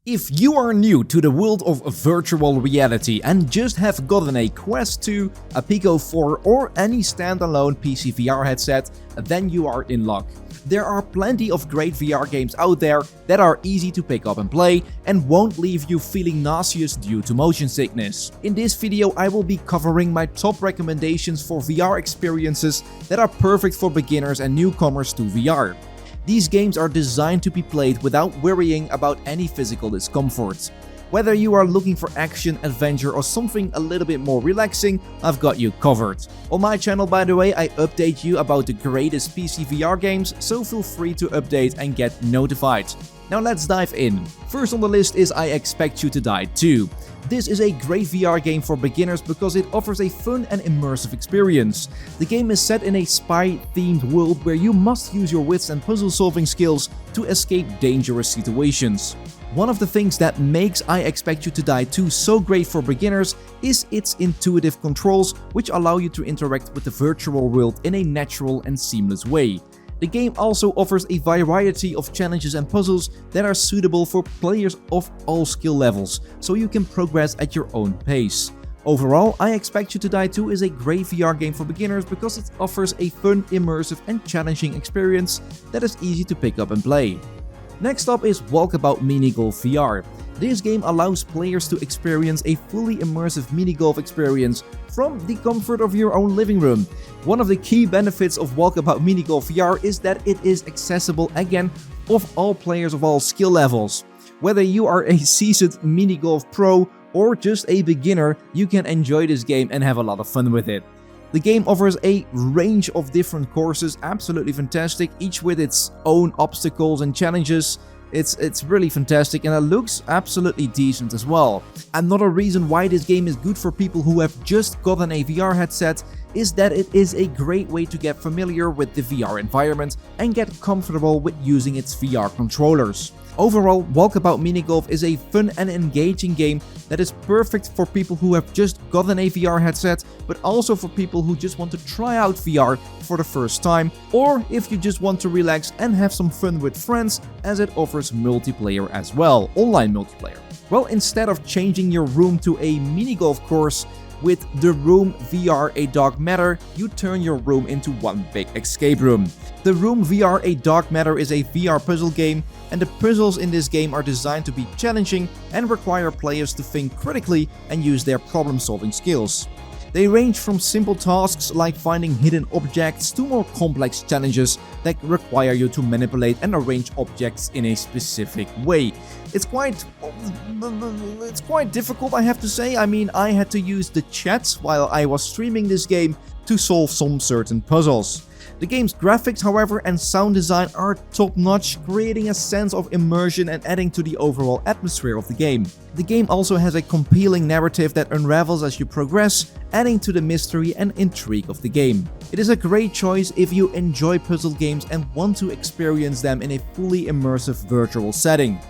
If you are new to the world of virtual reality and just have gotten a Quest 2, a Pico 4 or any standalone PCVR headset, then you are in luck. There are plenty of great VR games out there that are easy to pick up and play and won't leave you feeling nauseous due to motion sickness. In this video I will be covering my top recommendations for VR experiences that are perfect for beginners and newcomers to VR. These games are designed to be played without worrying about any physical discomfort. Whether you are looking for action, adventure or something a little bit more relaxing, I've got you covered. On my channel, by the way, I update you about the greatest PC VR games, so feel free to update and get notified. Now let's dive in. First on the list is I Expect You to Die 2. This is a great VR game for beginners because it offers a fun and immersive experience. The game is set in a spy-themed world where you must use your wits and puzzle-solving skills to escape dangerous situations. One of the things that makes I Expect You to Die 2 so great for beginners is its intuitive controls, which allow you to interact with the virtual world in a natural and seamless way. The game also offers a variety of challenges and puzzles that are suitable for players of all skill levels, so you can progress at your own pace. Overall, I Expect You to Die 2 is a great VR game for beginners because it offers a fun, immersive and challenging experience that is easy to pick up and play. Next up is Walkabout Minigolf VR. This game allows players to experience a fully immersive minigolf experience from the comfort of your own living room. One of the key benefits of Walkabout Minigolf VR is that it is accessible again of all players of all skill levels. Whether you are a seasoned minigolf pro or just a beginner, you can enjoy this game and have a lot of fun with it. The game offers a range of different courses, absolutely fantastic, each with its own obstacles and challenges. It's really fantastic and it looks absolutely decent as well. Another reason why this game is good for people who have just gotten a VR headset is that it is a great way to get familiar with the VR environment and get comfortable with using its VR controllers. Overall, Walkabout Minigolf is a fun and engaging game that is perfect for people who have just gotten a VR headset, but also for people who just want to try out VR for the first time, or if you just want to relax and have some fun with friends, as it offers multiplayer as well, online multiplayer. Well, instead of changing your room to a minigolf course, with the Room VR A Dark Matter, you turn your room into one big escape room. The Room VR A Dark Matter is a VR puzzle game, and the puzzles in this game are designed to be challenging and require players to think critically and use their problem-solving skills. They range from simple tasks like finding hidden objects to more complex challenges that require you to manipulate and arrange objects in a specific way. It's quite difficult, I have to say. I mean, I had to use the chat while I was streaming this game to solve some certain puzzles. The game's graphics, however, and sound design are top-notch, creating a sense of immersion and adding to the overall atmosphere of the game. The game also has a compelling narrative that unravels as you progress, adding to the mystery and intrigue of the game. It is a great choice if you enjoy puzzle games and want to experience them in a fully immersive virtual setting.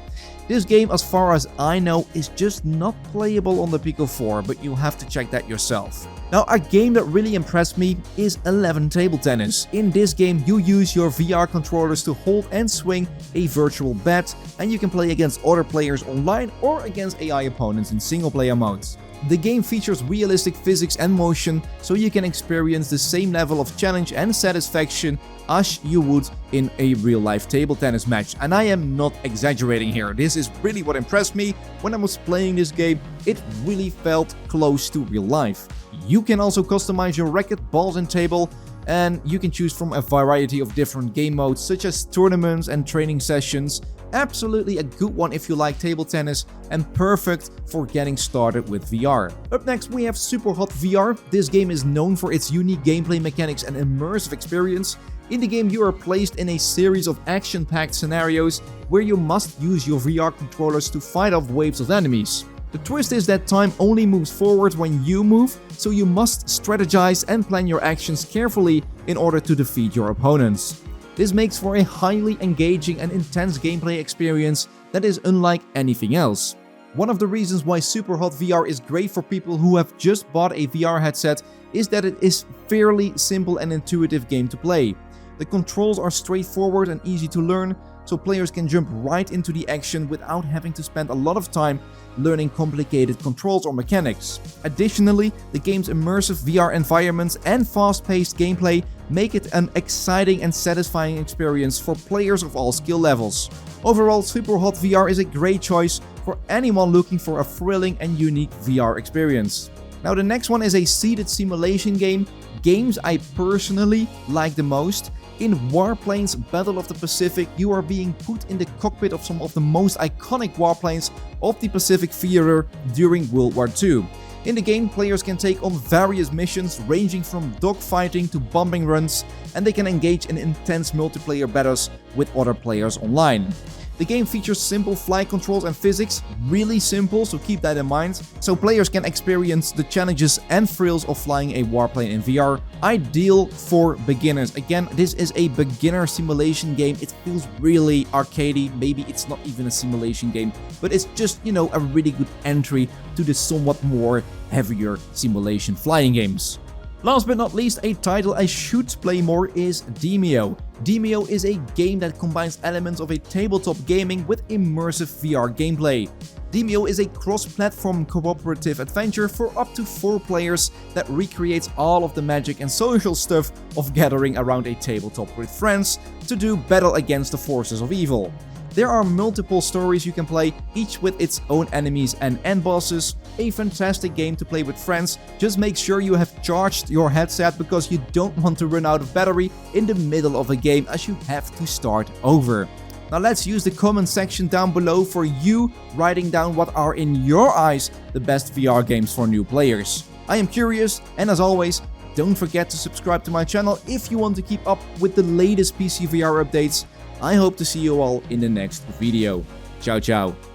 This game, as far as I know, is just not playable on the Pico 4, but you'll have to check that yourself. Now, a game that really impressed me is 11 Table Tennis. In this game, you use your VR controllers to hold and swing a virtual bat, and you can play against other players online or against AI opponents in single-player modes. The game features realistic physics and motion, so you can experience the same level of challenge and satisfaction as you would in a real-life table tennis match. And I am not exaggerating here, this is really what impressed me when I was playing this game. It really felt close to real life. You can also customize your racket, balls and table, and you can choose from a variety of different game modes such as tournaments and training sessions. Absolutely a good one if you like table tennis and perfect for getting started with VR. Up next we have Superhot VR. This game is known for its unique gameplay mechanics and immersive experience. In the game you are placed in a series of action-packed scenarios where you must use your VR controllers to fight off waves of enemies. The twist is that time only moves forward when you move, so you must strategize and plan your actions carefully in order to defeat your opponents. This makes for a highly engaging and intense gameplay experience that is unlike anything else. One of the reasons why Superhot VR is great for people who have just bought a VR headset is that it is fairly simple and intuitive game to play. The controls are straightforward and easy to learn, so players can jump right into the action without having to spend a lot of time learning complicated controls or mechanics. Additionally, the game's immersive VR environments and fast-paced gameplay make it an exciting and satisfying experience for players of all skill levels. Overall, Superhot VR is a great choice for anyone looking for a thrilling and unique VR experience. Now the next one is a seated simulation game. Games I personally like the most. In Warplanes Battle of the Pacific, you are being put in the cockpit of some of the most iconic warplanes of the Pacific theater during World War II. In the game, players can take on various missions ranging from dogfighting to bombing runs, and they can engage in intense multiplayer battles with other players online. The game features simple flight controls and physics, really simple, so keep that in mind, so players can experience the challenges and thrills of flying a warplane in VR, ideal for beginners. Again, this is a beginner simulation game. It feels really arcadey, maybe it's not even a simulation game, but it's just, you know, a really good entry to the somewhat more heavier simulation flying games. Last but not least, a title I should play more is Demio. Demio is a game that combines elements of a tabletop gaming with immersive VR gameplay. Demio is a cross-platform cooperative adventure for up to 4 players that recreates all of the magic and social stuff of gathering around a tabletop with friends to do battle against the forces of evil. There are multiple stories you can play, each with its own enemies and end bosses. A fantastic game to play with friends. Just make sure you have charged your headset because you don't want to run out of battery in the middle of a game as you have to start over. Now let's use the comment section down below for you writing down what are in your eyes the best VR games for new players. I am curious, and as always, don't forget to subscribe to my channel if you want to keep up with the latest PCVR updates. I hope to see you all in the next video. Ciao ciao.